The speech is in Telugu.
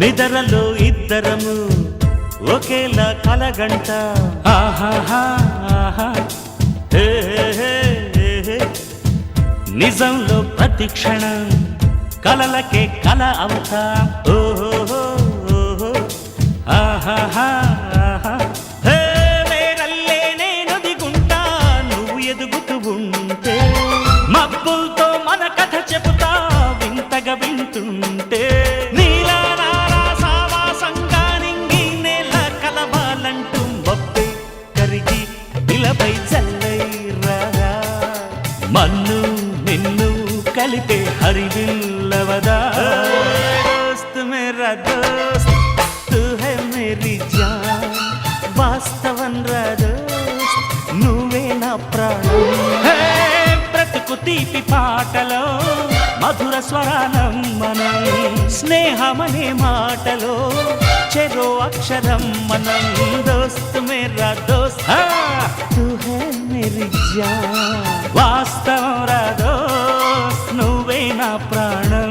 నిదరలో ఇద్దరము ఒకేలా కలగంట ఆహాహా ఆహా హే హే హే నిజంలో ప్రతి క్షణం కలలకే కల అవుతా ఓహో ఆహాహా ఆహా హే మేరల్లే నేను దిగుంటా నువ్వు ఎదుగుతూ ఉంటే మబ్బులతో మన కథ చెబుతా వింతగా వింటుంటే నీలా నాలా సావాసంగా నింగి నేల కలవాలంటూ మొప్పే కరిగి ఇలపై చల్లై రారా మన్ను నిన్ను కలిపే హరివిల్లవదా దోస్త్ మేరా దోస్త్ తూ హై మేరీ జాన్ వాస్తవం రా దోస్త్ నువ్వే నా ప్రాణం బ్రతుకు తీపి పాటలో మధుర స్వరానం మనం స్నేహమనే మాటలో చెరో అక్షరం మనం దోస్త్ మేరా దోస్త్ తూ హై మేరీ జాన్ వాస్తవం రా దోస్త్ నువ్వే నా ప్రాణం